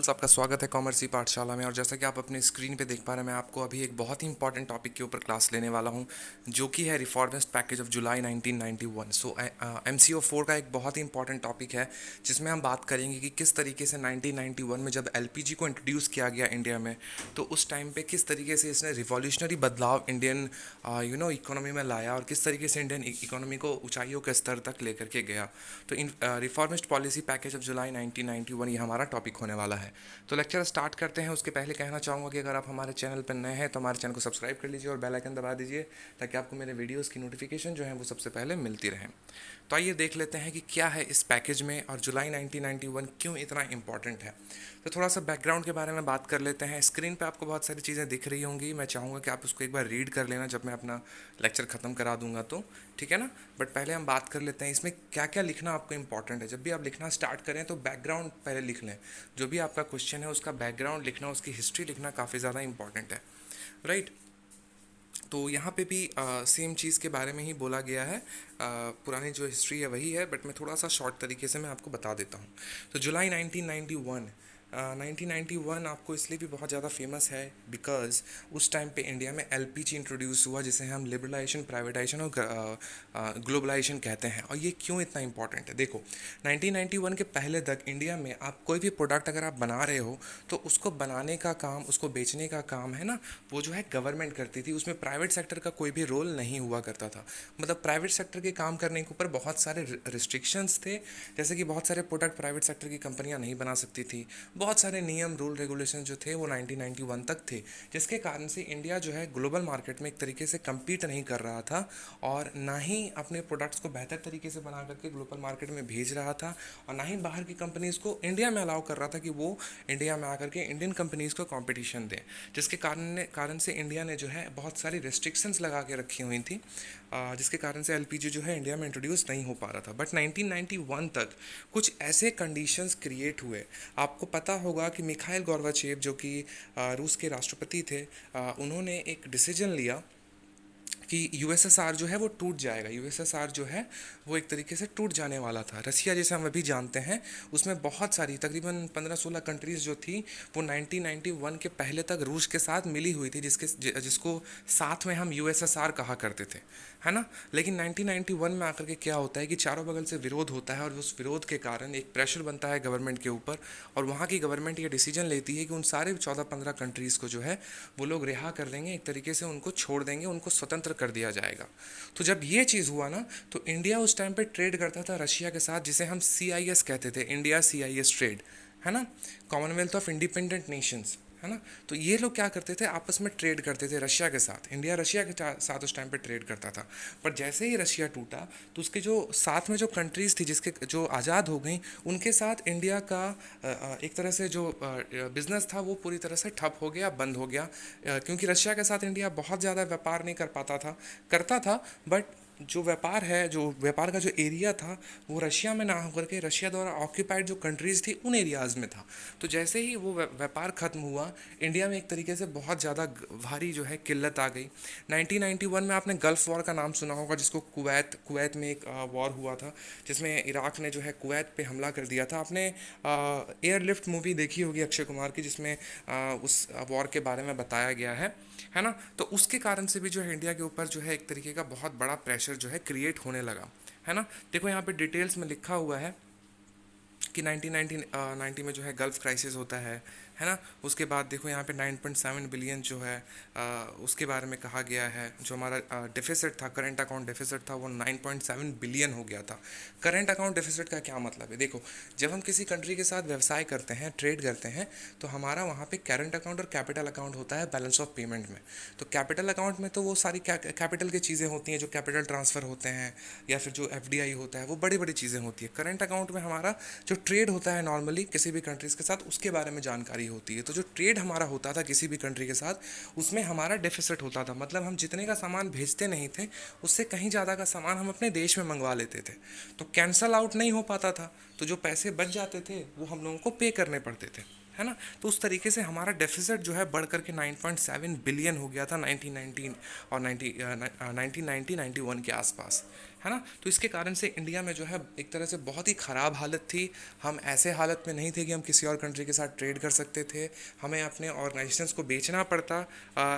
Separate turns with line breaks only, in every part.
आपका स्वागत है कॉमर्स ई पाठशाला में। और जैसा कि आप अपनी स्क्रीन पे देख पा रहे हैं, मैं आपको अभी एक बहुत ही इंपॉर्टेंट टॉपिक के ऊपर क्लास लेने वाला हूं, जो कि है reformist package of July 1991। So MCO 4 का एक बहुत ही इंपॉर्टेंट टॉपिक है, जिसमें हम बात करेंगे कि किस तरीके से 1991 में जब LPG को इंट्रोड्यूस किया गया इंडिया में, तो उस टाइम पे किस तरीके से इसने रिवॉल्यूशनरी बदलाव इंडियन इकोनॉमी में लाया और किस तरीके से इंडियन इकोनॉमी को ऊंचाइयों के स्तर तक लेकर के गया। तो in reformist policy package of July 1991 ये हमारा टॉपिक होने वाला है। तो लेक्चर स्टार्ट करते हैं। उसके पहले कहना चाहूँगा कि अगर आप हमारे चैनल पर नए हैं तो हमारे चैनल को सब्सक्राइब कर लीजिए और बेल आइकन दबा दीजिए, ताकि आपको मेरे वीडियोस की नोटिफिकेशन जो है वो सबसे पहले मिलती रहे। तो आइए देख लेते हैं कि क्या है इस पैकेज में और जुलाई 1991 क्यों इतना इंपॉर्टेंट है। तो थोड़ा सा बैकग्राउंड के बारे में बात कर लेते हैं। स्क्रीन पे आपको बहुत सारी चीज़ें दिख रही होंगी, मैं चाहूँगा कि आप उसको एक बार रीड कर लेना जब मैं अपना लेक्चर ख़त्म करा दूंगा तो, ठीक है ना। बट पहले हम बात कर लेते हैं इसमें क्या क्या लिखना आपको इंपॉर्टेंट है। जब भी आप लिखना स्टार्ट करें तो बैकग्राउंड पहले लिख लें। जो भी आपका क्वेश्चन है उसका बैकग्राउंड लिखना, उसकी हिस्ट्री लिखना काफ़ी ज़्यादा इंपॉर्टेंट है, राइट। तो यहाँ पे भी सेम चीज़ के बारे में ही बोला गया है। पुरानी जो हिस्ट्री है वही है, बट मैं थोड़ा सा शॉर्ट तरीके से मैं आपको बता देता हूँ। तो जुलाई 1991, 1991 आपको इसलिए भी बहुत ज़्यादा फेमस है बिकॉज़ उस टाइम पे इंडिया में LPG इंट्रोड्यूस हुआ, जिसे हम लिबरलाइजेशन, प्राइवेटाइजेशन और ग्लोबलाइजेशन कहते हैं। और ये क्यों इतना इंपॉर्टेंट है, देखो 1991 के पहले तक इंडिया में आप कोई भी प्रोडक्ट अगर आप बना रहे हो तो उसको बनाने का काम, उसको बेचने का काम है ना, वो जो है गवर्नमेंट करती थी। उसमें प्राइवेट सेक्टर का कोई भी रोल नहीं हुआ करता था। मतलब प्राइवेट सेक्टर के काम करने के ऊपर बहुत सारे रिस्ट्रिक्शंस थे, जैसे कि बहुत सारे प्रोडक्ट प्राइवेट सेक्टर की कंपनियां नहीं बना सकती थी। बहुत सारे नियम, रूल, रेगुलेशन जो थे वो 1991 तक थे, जिसके कारण से इंडिया जो है ग्लोबल मार्केट में एक तरीके से कम्पीट नहीं कर रहा था और ना ही अपने प्रोडक्ट्स को बेहतर तरीके से बना करके ग्लोबल मार्केट में भेज रहा था, और ना ही बाहर की कंपनीज़ को इंडिया में अलाउ कर रहा था कि वो इंडिया में आकर के इंडियन कंपनीज़ को कंपटीशन दें। जिसके कारण से इंडिया ने जो है बहुत सारी रेस्ट्रिक्शंस लगा के रखी हुई थी, जिसके कारण से LPG जो है इंडिया में इंट्रोड्यूस नहीं हो पा रहा था। बट 1991 तक कुछ ऐसे कंडीशंस क्रिएट हुए। आपको पता होगा कि मिखाइल गोर्बाचेव, जो कि रूस के राष्ट्रपति थे, उन्होंने एक डिसीजन लिया कि USSR जो है वो टूट जाएगा। USSR जो है वो एक तरीके से टूट जाने वाला था। रसिया, जैसे हम अभी जानते हैं, उसमें बहुत सारी तकरीबन 15-16 कंट्रीज़ जो थी वो 1991 के पहले तक रूस के साथ मिली हुई थी, जिसको साथ में हम USSR कहा करते थे, है ना। लेकिन 1991 में आकर के क्या होता है कि चारों बगल से विरोध होता है, और उस विरोध के कारण एक प्रेशर बनता है गवर्नमेंट के ऊपर, और वहाँ की गवर्नमेंट ये डिसीजन लेती है कि उन सारे 14-15 कंट्रीज़ को जो है वो लोग रिहा कर देंगे, एक तरीके से उनको छोड़ देंगे, उनको स्वतंत्र कर दिया जाएगा। तो जब ये चीज़ हुआ ना, तो इंडिया उस टाइम पे ट्रेड करता था रशिया के साथ, जिसे हम CIS कहते थे, इंडिया CIS ट्रेड, है ना, कॉमनवेल्थ ऑफ इंडिपेंडेंट नेशंस, है ना। तो ये लोग क्या करते थे, आपस में ट्रेड करते थे रशिया के साथ। इंडिया रशिया के साथ उस टाइम पे ट्रेड करता था। पर जैसे ही रशिया टूटा, तो उसके जो साथ में जो कंट्रीज़ थी, जिसके जो आज़ाद हो गई, उनके साथ इंडिया का एक तरह से जो बिज़नेस था वो पूरी तरह से ठप हो गया, बंद हो गया। क्योंकि रशिया के साथ इंडिया बहुत ज़्यादा व्यापार नहीं कर पाता था, करता था, बट जो व्यापार है, जो व्यापार का जो एरिया था, वो रशिया में ना होकर के रशिया द्वारा ऑक्यूपाइड जो कंट्रीज़ थी उन एरियाज़ में था। तो जैसे ही वो व्यापार ख़त्म हुआ, इंडिया में एक तरीके से बहुत ज़्यादा भारी जो है किल्लत आ गई। 1991 में आपने गल्फ़ वॉर का नाम सुना होगा, जिसको कुवैत में एक वॉर हुआ था, जिसमें इराक़ ने जो है कुवैत पे हमला कर दिया था। आपने एयरलिफ्ट मूवी देखी होगी अक्षय कुमार की, जिसमें उस वॉर के बारे में बताया गया है ना। तो उसके कारण से भी जो है इंडिया के ऊपर जो है एक तरीके का बहुत बड़ा प्रेशर जो है क्रिएट होने लगा, है ना। देखो यहाँ पे डिटेल्स में लिखा हुआ है कि 1990 में जो है गल्फ़ क्राइसिस होता है ना। उसके बाद देखो यहाँ पे 9.7 बिलियन जो है उसके बारे में कहा गया है। जो हमारा डेफिसिट था, करंट अकाउंट डेफिसिट था, वो 9.7 बिलियन हो गया था। करंट अकाउंट डेफिसिट का क्या मतलब है, देखो जब हम किसी कंट्री के साथ व्यवसाय करते हैं, ट्रेड करते हैं, तो हमारा वहाँ पे करंट अकाउंट और कैपिटल अकाउंट होता है बैलेंस ऑफ पेमेंट में। तो कैपिटल अकाउंट में तो वो सारी कैपिटल की चीज़ें होती हैं, जो कैपिटल ट्रांसफ़र होते हैं, या फिर जो FDI होता है, वो बड़ी बड़ी चीज़ें होती है। करंट अकाउंट में हमारा जो ट्रेड होता है नॉर्मली किसी भी कंट्रीज़ के साथ, उसके बारे में जानकारी होती है। तो जो ट्रेड हमारा होता था किसी भी कंट्री के साथ, उसमें हमारा डेफिसिट होता था। मतलब हम जितने का सामान भेजते नहीं थे, उससे कहीं ज़्यादा का सामान हम अपने देश में मंगवा लेते थे। तो कैंसल आउट नहीं हो पाता था, तो जो पैसे बच जाते थे वो हम लोगों को पे करने पड़ते थे, है ना। तो उस तरीके से हमारा डेफिसिट जो है बढ़ करके 9.7 बिलियन हो गया था 1919 और 1991 के आसपास, है ना। तो इसके कारण से इंडिया में जो है एक तरह से बहुत ही ख़राब हालत थी। हम ऐसे हालत में नहीं थे कि हम किसी और कंट्री के साथ ट्रेड कर सकते थे, हमें अपने ऑर्गेनाइजेशंस को बेचना पड़ता,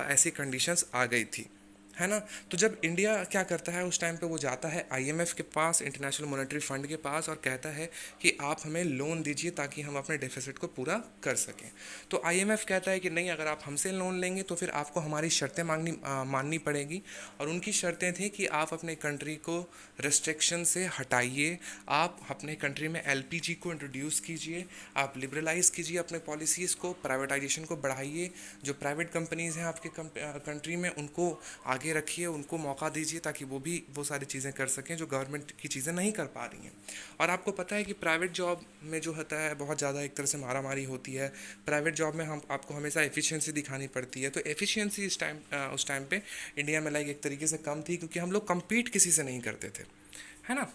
ऐसी कंडीशंस आ गई थी, है ना। तो जब इंडिया क्या करता है उस टाइम पे, वो जाता है आईएमएफ के पास, इंटरनेशनल मॉनेटरी फंड के पास, और कहता है कि आप हमें लोन दीजिए ताकि हम अपने डेफिसिट को पूरा कर सकें। तो आईएमएफ कहता है कि नहीं, अगर आप हमसे लोन लेंगे तो फिर आपको हमारी शर्तें माननी पड़ेगी। और उनकी शर्तें थी कि आप अपने कंट्री को रिस्ट्रिक्शन से हटाइए, आप अपने कंट्री में एलपीजी को इंट्रोड्यूस कीजिए, आप लिबरलाइज कीजिए अपने पॉलिसीज़ को, प्राइवेटाइजेशन को बढ़ाइए, जो प्राइवेट कंपनीज़ हैं आपके कंट्री में उनको आगे रखिए, उनको मौका दीजिए ताकि वो भी वो सारी चीज़ें कर सकें जो गवर्नमेंट की चीज़ें नहीं कर पा रही हैं। और आपको पता है कि प्राइवेट जॉब में जो होता है बहुत ज़्यादा एक तरह से मारामारी होती है। प्राइवेट जॉब में हम आपको हमेशा एफिशिएंसी दिखानी पड़ती है। तो एफिशिएंसी उस टाइम पे इंडिया में लाइक एक तरीके से कम थी, क्योंकि हम लोग कम्पीट किसी से नहीं करते थे, है ना।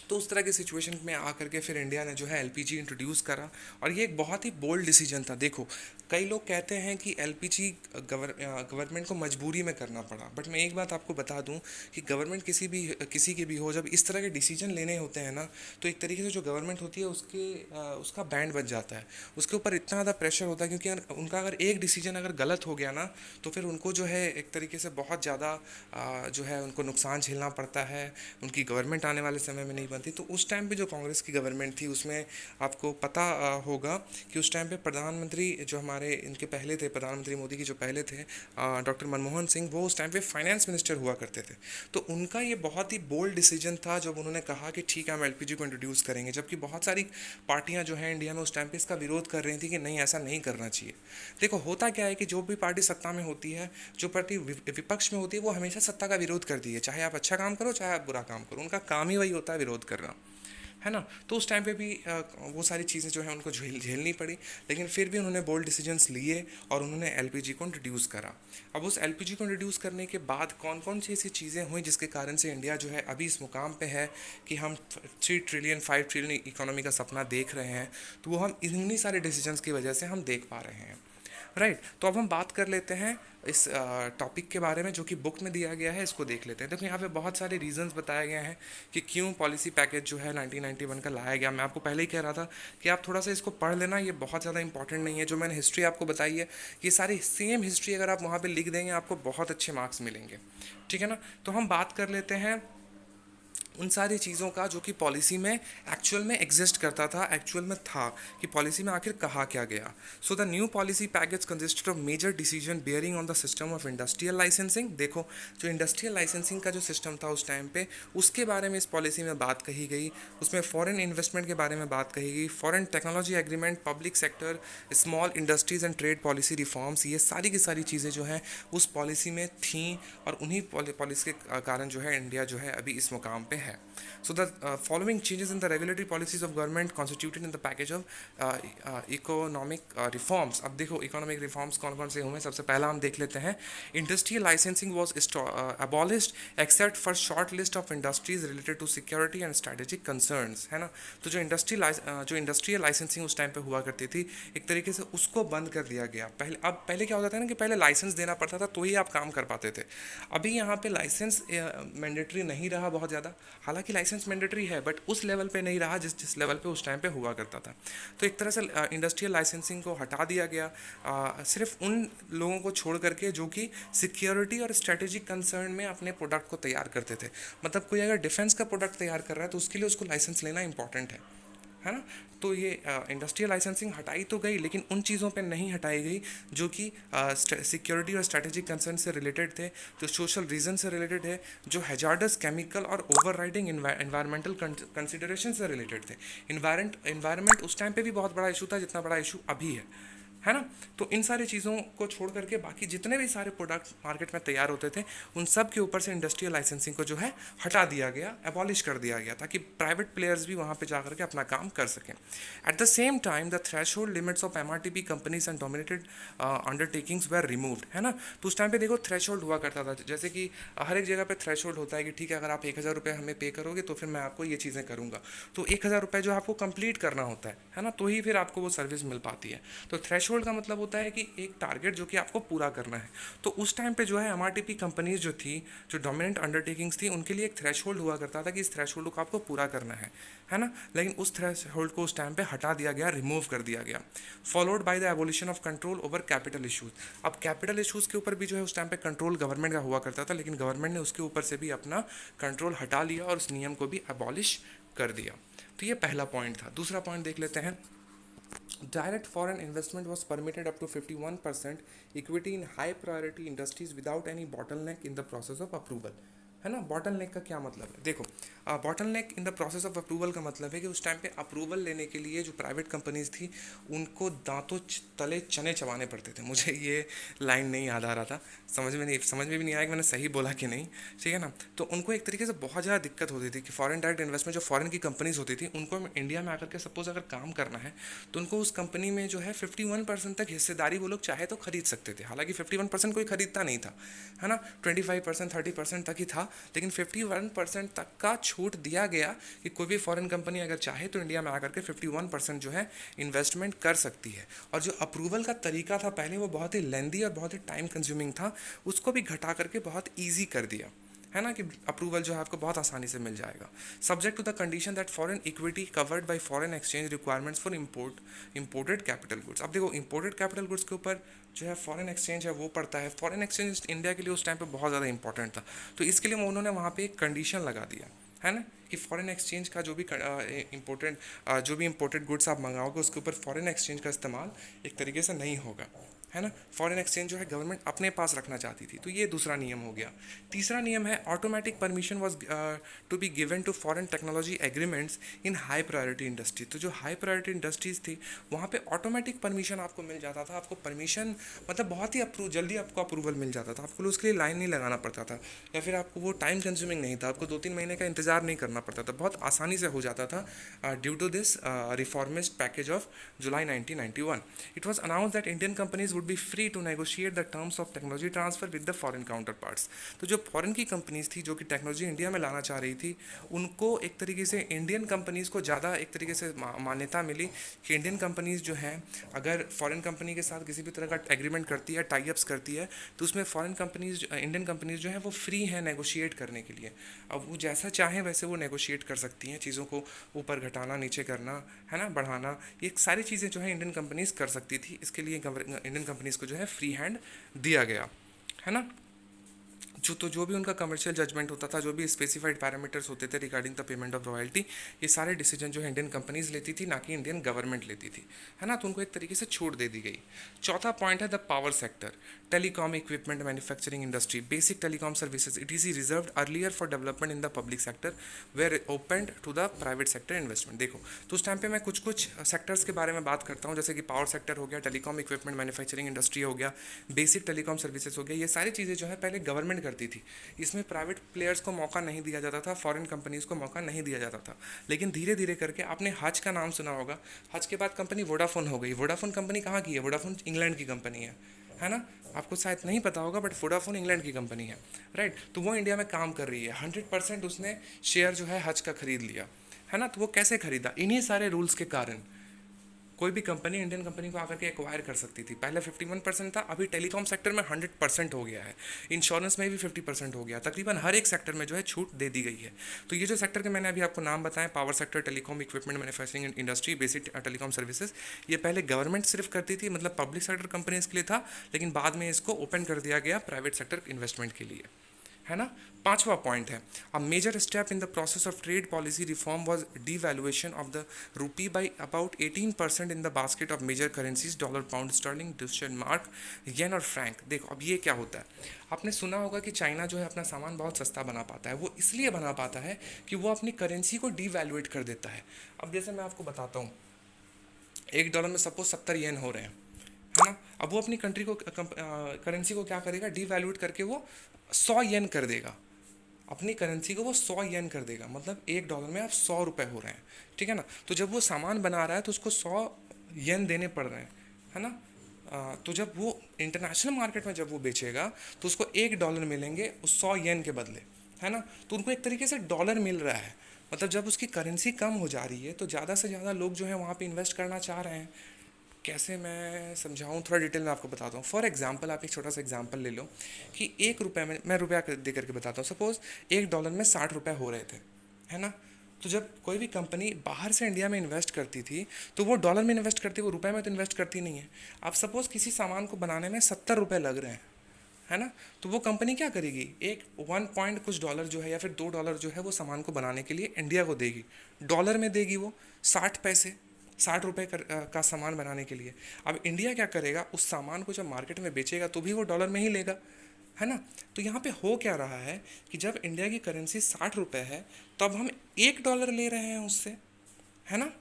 तो उस तरह की सिचुएशन में आकर के फिर इंडिया ने जो है एलपीजी इंट्रोड्यूस करा, और ये एक बहुत ही बोल्ड डिसीजन था। देखो, कई लोग कहते हैं कि एलपीजी गवर्नमेंट को मजबूरी में करना पड़ा, बट मैं एक बात आपको बता दूं कि गवर्नमेंट किसी की भी हो, जब इस तरह के डिसीजन लेने होते हैं ना, तो एक तरीके से जो गवर्नमेंट होती है उसका बैंड बच जाता है, उसके ऊपर इतना ज़्यादा प्रेशर होता है, क्योंकि उनका अगर एक डिसीजन अगर गलत हो गया ना, तो फिर उनको जो है एक तरीके से बहुत ज़्यादा जो है उनको नुकसान झेलना पड़ता है, उनकी गवर्नमेंट आने वाले समय में नहीं बनती। तो उस टाइम पे जो कांग्रेस की गवर्नमेंट थी उसमें आपको पता होगा कि उस टाइम पे प्रधानमंत्री जो हमारे इनके पहले थे, प्रधानमंत्री मोदी की जो पहले थे, डॉक्टर मनमोहन सिंह, वो उस टाइम पे फाइनेंस मिनिस्टर हुआ करते थे। तो उनका ये बहुत ही बोल्ड डिसीजन था जब उन्होंने कहा कि ठीक है, हम एलपीजी को इंट्रोड्यूस करेंगे, जबकि बहुत सारी पार्टियां जो हैं इंडिया में उस टाइम पे इसका विरोध कर रही थी कि नहीं, ऐसा नहीं करना चाहिए। देखो, होता क्या है कि जो भी पार्टी सत्ता में होती है, जो पार्टी विपक्ष में होती है, वो हमेशा सत्ता का विरोध करती है, चाहे आप अच्छा काम करो चाहे आप बुरा काम करो, उनका काम ही वही होता है विरोध करना, है ना। तो उस टाइम पे भी वो सारी चीज़ें जो है उनको झेलनी पड़ी, लेकिन फिर भी उन्होंने बोल्ड डिसीजंस लिए और उन्होंने एलपीजी को इंट्रोड्यूस करा। अब उस एलपीजी को इंट्रोड्यूस करने के बाद कौन कौन सी ऐसी चीज़ें हुई जिसके कारण से इंडिया जो है अभी इस मुकाम पे है कि हम 3 ट्रिलियन 5 ट्रिलियन इकोनॉमी का सपना देख रहे हैं, तो वो हम इन्हीं सारे डिसीजंस की वजह से हम देख पा रहे हैं, राइट। तो अब हम बात कर लेते हैं इस टॉपिक के बारे में जो कि बुक में दिया गया है, इसको देख लेते हैं। देखो, यहाँ पे बहुत सारे रीजंस बताए गए हैं कि क्यों पॉलिसी पैकेज जो है 1991 का लाया गया। मैं आपको पहले ही कह रहा था कि आप थोड़ा सा इसको पढ़ लेना, ये बहुत ज़्यादा इंपॉर्टेंट नहीं है। जो मैंने हिस्ट्री आपको बताई है, ये सारी सेम हिस्ट्री अगर आप वहाँ पर लिख देंगे आपको बहुत अच्छे मार्क्स मिलेंगे, ठीक है ना। तो हम बात कर लेते हैं उन सारी चीज़ों का जो कि पॉलिसी में एक्चुअल में एग्जिस्ट करता था, एक्चुअल में था, कि पॉलिसी में आखिर कहा क्या गया। So the new policy package consisted of major decision bearing on the system of industrial licensing. देखो, जो इंडस्ट्रियल लाइसेंसिंग का जो सिस्टम था उस टाइम पे, उसके बारे में इस पॉलिसी में बात कही गई। उसमें फॉरेन इन्वेस्टमेंट के बारे में बात कही गई, foreign technology agreement, public sector, small industries and trade policy reforms, ये सारी की सारी चीज़ें जो हैं उस पॉलिसी में थी, और उन्हीं पॉलिसी के कारण जो है इंडिया जो है अभी इस मुकाम पे है। So the following changes in the regulatory policies of government constituted in the package of economic reforms। अब देखो, इकोनॉमिक रिफॉर्म्स कौन कौन से हुए। सबसे पहला हम देख लेते हैं, industrial licensing was abolished except for short list of industries related to security and strategic concerns, है ना। तो जो इंडस्ट्रियल लाइसेंसिंग उस टाइम पे हुआ करती थी, एक तरीके से उसको बंद कर दिया गया। पहले क्या होता था ना कि पहले लाइसेंस देना पड़ता था तो ही आप काम कर पाते थे। अभी यहाँ पे लाइसेंस मैंडेटरी नहीं रहा बहुत ज़्यादा, हालांकि लाइसेंस मैंडेटरी है बट उस लेवल पे नहीं रहा जिस लेवल पे उस टाइम पे हुआ करता था। तो एक तरह से इंडस्ट्रियल लाइसेंसिंग को हटा दिया गया, सिर्फ उन लोगों को छोड़ करके जो कि सिक्योरिटी और स्ट्रेटेजिक कंसर्न में अपने प्रोडक्ट को तैयार करते थे। मतलब कोई अगर डिफेंस का प्रोडक्ट तैयार कर रहा है तो उसके लिए उसको लाइसेंस लेना इंपॉर्टेंट है ना। तो ये इंडस्ट्रियल लाइसेंसिंग हटाई तो गई, लेकिन उन चीज़ों पे नहीं हटाई गई जो कि सिक्योरिटी और स्ट्रेटेजिक कंसर्न से रिलेटेड थे, जो सोशल रीजन से रिलेटेड है, जो हैजार्डस केमिकल और ओवरराइडिंग एनवायरमेंटल कंसिडरेशन से रिलेटेड थे। इन्वायरमेंट उस टाइम पे भी बहुत बड़ा इशू था जितना बड़ा इशू अभी है, है ना। तो इन सारी चीज़ों को छोड़ करके बाकी जितने भी सारे प्रोडक्ट मार्केट में तैयार होते थे उन सब के ऊपर से इंडस्ट्रियल लाइसेंसिंग को जो है हटा दिया गया, एबॉलिश कर दिया गया, ताकि प्राइवेट प्लेयर्स भी वहाँ पे जा करके अपना काम कर सकें। At the same time the threshold limits of MRTP companies and dominated undertakings were removed, है ना। तो उस टाइम पे देखो थ्रेशोल्ड हुआ करता था, जैसे कि हर एक जगह पे थ्रेशोल्ड होता है कि ठीक है अगर आप 1,000 रुपये हमें पे करोगे तो फिर मैं आपको ये चीज़ें करूँगा। तो 1,000 रुपये जो आपको कंप्लीट करना होता है ना, तो ही फिर आपको वो सर्विस मिल पाती है। तो थ्रेशोल्ड का मतलब होता है कि एक टारगेट जो कि आपको पूरा करना है। तो उस टाइम पे जो है एमआरटीपी कंपनीज जो थी, जो डोमिनेंट अंडरटेकिंग्स थी, उनके लिए एक थ्रेशोल्ड हुआ करता था कि इस थ्रेशोल्ड को आपको पूरा करना है ना। लेकिन उस थ्रेशोल्ड को उस टाइम पे हटा दिया गया, रिमूव कर दिया गया, followed by the abolition of control over capital issues. अब कैपिटल इशूज़ के ऊपर भी जो है उस टाइम पे कंट्रोल गवर्नमेंट का हुआ करता था, लेकिन गवर्नमेंट ने उसके ऊपर से भी अपना कंट्रोल हटा लिया और उस नियम को भी एबॉलिश कर दिया। तो ये पहला पॉइंट था। दूसरा पॉइंट देख लेते हैं। Direct foreign investment was permitted up to 51% equity in high priority industries without any bottleneck in the process of approval, है ना। बॉटल नेक का क्या मतलब है, देखो bottle neck in the process of approval का मतलब है कि उस टाइम पे अप्रूवल लेने के लिए जो प्राइवेट कंपनीज थी उनको दांतों तले चने चबाने पड़ते थे। मुझे ये लाइन नहीं याद आ रहा था, समझ में भी नहीं आया कि मैंने सही बोला कि नहीं, ठीक है ना। तो उनको एक तरीके से बहुत ज़्यादा दिक्कत होती थी कि फॉरेन डायरेक्ट इन्वेस्टमेंट जो फॉरेन की कंपनीज होती थी उनको इंडिया में आकर के सपोज अगर काम करना है तो उनको उस कंपनी में जो है 51% तक हिस्सेदारी वो लोग चाहे तो खरीद सकते थे। हालांकि 51% कोई खरीदता नहीं था, है ना, 25% 30% तक ही था, लेकिन 51% तक का छूट दिया गया कि कोई भी फॉरेन कंपनी अगर चाहे तो इंडिया में आकर के 51% जो है इन्वेस्टमेंट कर सकती है। और जो अप्रूवल का तरीका था पहले वो बहुत ही लेंदी और बहुत ही टाइम कंज्यूमिंग था, उसको भी घटा करके बहुत ईजी कर दिया, है ना, कि अप्रूवल जो है आपको बहुत आसानी से मिल जाएगा। Subject to the condition that foreign equity covered by foreign exchange requirements for imported capital goods. अब देखो इंपोर्टेड कैपिटल गुड्स के ऊपर जो है फॉरेन एक्सचेंज है वो पड़ता है। फॉरेन एक्सचेंज इंडिया के लिए उस टाइम पे बहुत ज़्यादा इंपॉर्टेंट था, तो इसके लिए उन्होंने वहाँ पे एक कंडीशन लगा दिया, है ना, कि फॉरेन एक्सचेंज का जो भी इंपोर्टेड गुड्स आप मंगाओगे उसके ऊपर फॉरेन एक्सचेंज का इस्तेमाल एक तरीके से नहीं होगा, है ना। फॉरेन एक्सचेंज जो है गवर्नमेंट अपने पास रखना चाहती थी, तो ये दूसरा नियम हो गया। तीसरा नियम है automatic permission was to be given to foreign technology agreements in high priority industry. तो जो हाई प्रायोरिटी इंडस्ट्रीज थी वहाँ पे ऑटोमेटिक परमिशन आपको मिल जाता था। आपको परमिशन मतलब बहुत ही जल्दी आपको अप्रूवल मिल जाता था, आपको उसके लिए लाइन नहीं लगाना पड़ता था, या फिर आपको वो टाइम कंज्यूमिंग नहीं था, आपको 2-3 महीने का इंतजार नहीं करना पड़ता था, बहुत आसानी से हो जाता था due to this reformist package of July 1991। It was announce that Indian companies would be free to negotiate the terms of technology transfer with the foreign counterparts। तो जो फॉरेन की कंपनीज थी जो कि टेक्नोलॉजी इंडिया में लाना चाह रही थी उनको एक तरीके से इंडियन कंपनीज को ज़्यादा एक तरीके से मान्यता मिली कि इंडियन कंपनीज जो हैं अगर फॉरेन कंपनी के साथ किसी भी तरह का एग्रीमेंट करती है, टाई अप्स करती है, तो उसमें फॉरेन कंपनीज इंडियन कंपनीज जो है वो फ्री हैं नेगोशिएट करने के लिए। अब वो जैसा चाहें वैसे वो नेगोशिएट कर सकती हैं, चीज़ों को ऊपर घटाना नीचे करना, है ना, बढ़ाना, ये सारी चीज़ें जो है इंडियन कंपनीज कर सकती थी। इसके लिए इंडियन कंपनीज को जो है फ्री हैंड दिया गया, है ना। जो भी उनका कमर्शियल जजमेंट होता था, जो भी स्पेसिफाइड पैरामीटर्स होते थे regarding the payment of royalty, ये सारे डिसीजन जो है इंडियन कंपनीज लेती थी, ना कि इंडियन गवर्नमेंट लेती थी, है ना। तो उनको एक तरीके से छूट दे दी गई। चौथा पॉइंट है the power sector, telecom equipment manufacturing industry, basic telecom services, it is reserved earlier for development in the public sector were open to the private sector investment. देखो तो उस टाइम पे मैं कुछ सेक्टर्स के बारे में बात करता हूँ, जैसे कि पावर सेक्टर हो गया, टेलीकॉम इक्विपमेंट मैन्युफैक्चरिंग इंडस्ट्री हो गया, बेसिक टेलीकॉम सर्विसेज हो गया। ये सारी चीज़ें जो है पहले गवर्नमेंट करती थी, इसमें प्राइवेट प्लेयर्स को मौका नहीं दिया जाता था, फॉरेन कंपनीज को मौका नहीं दिया जाता था। लेकिन धीरे धीरे करके आपने हज का नाम सुना होगा, हज के बाद कंपनी वोडाफोन हो गई। वोडाफोन कंपनी कहाँ की है? वोडाफोन इंग्लैंड की कंपनी है ना। आपको शायद नहीं पता होगा बट वोडाफोन इंग्लैंड की कंपनी है, राइट। तो वो इंडिया में काम कर रही है, 100% उसने शेयर जो है हज का खरीद लिया, है ना। तो वो कैसे खरीदा? इन्हीं सारे रूल्स के कारण कोई भी कंपनी इंडियन कंपनी को आकर के एक्वायर कर सकती थी। पहले 51% था, अभी टेलीकॉम सेक्टर में 100% हो गया है, इंश्योरेंस में भी 50% हो गया, तकरीबन हर एक सेक्टर में जो है छूट दे दी गई है। तो ये जो सेक्टर के मैंने अभी आपको नाम बताएं, power sector, telecom equipment manufacturing industry, basic telecom services, ये पहले गवर्नमेंट सिर्फ करती थी, मतलब पब्लिक सेक्टर कंपनीज के लिए था, लेकिन बाद में इसको ओपन कर दिया गया प्राइवेट सेक्टर इन्वेस्टमेंट के लिए, है ना। पांचवा पॉइंट है a major step in the process of trade policy reform was devaluation of the rupee by about 18% in the basket of major currencies, dollar, pound sterling, deutsche mark, yen और franc. देखो अब ये क्या होता है, आपने सुना होगा कि चाइना जो है अपना सामान बहुत सस्ता बना पाता है। वो इसलिए बना पाता है कि वो अपनी करेंसी को डिवैल्यूएट कर देता है। अब जैसे मैं आपको बताता हूँ, $1 में सपोज 70 येन हो रहे हैं, है ना। अब वो अपनी कंट्री को करेंसी को क्या करेगा, डीवैल्यूएट करके वो 100 येन कर देगा, अपनी करेंसी को वो 100 येन कर देगा, मतलब $1 में आप 100 रुपये हो रहे हैं, ठीक है ना। तो जब वो सामान बना रहा है तो उसको 100 येन देने पड़ रहे हैं, है ना। तो जब वो इंटरनेशनल मार्केट में जब वो बेचेगा तो उसको $1 मिलेंगे उस 100 येन के बदले, है ना। तो उनको एक तरीके से डॉलर मिल रहा है, मतलब जब उसकी करेंसी कम हो जा रही है तो ज़्यादा से ज़्यादा लोग जो है वहाँ पे इन्वेस्ट करना चाह रहे हैं। कैसे मैं समझाऊँ, थोड़ा डिटेल में आपको बताता हूँ। फॉर एग्जांपल आप एक छोटा सा एग्जांपल ले लो कि 1 रुपये में, मैं रुपया दे करके बताता हूँ, सपोज़ $1 में 60 रुपये हो रहे थे, है ना। तो जब कोई भी कंपनी बाहर से इंडिया में इन्वेस्ट करती थी तो वो डॉलर में इन्वेस्ट करती, वो रुपए में तो इन्वेस्ट करती नहीं है। आप सपोज़ किसी सामान को बनाने में 70 रुपये लग रहे हैं, है ना। तो वो कंपनी क्या करेगी, एक 1 पॉइंट कुछ डॉलर जो है या फिर $2 जो है वो सामान को बनाने के लिए इंडिया को देगी, डॉलर में देगी वो 60 पैसे, 60 रुपये का सामान बनाने के लिए। अब इंडिया क्या करेगा, उस सामान को जब मार्केट में बेचेगा तो भी वो डॉलर में ही लेगा, है ना। तो यहाँ पे हो क्या रहा है कि जब इंडिया की करेंसी 60 रुपये है तब हम $1 ले रहे हैं उससे, है ना।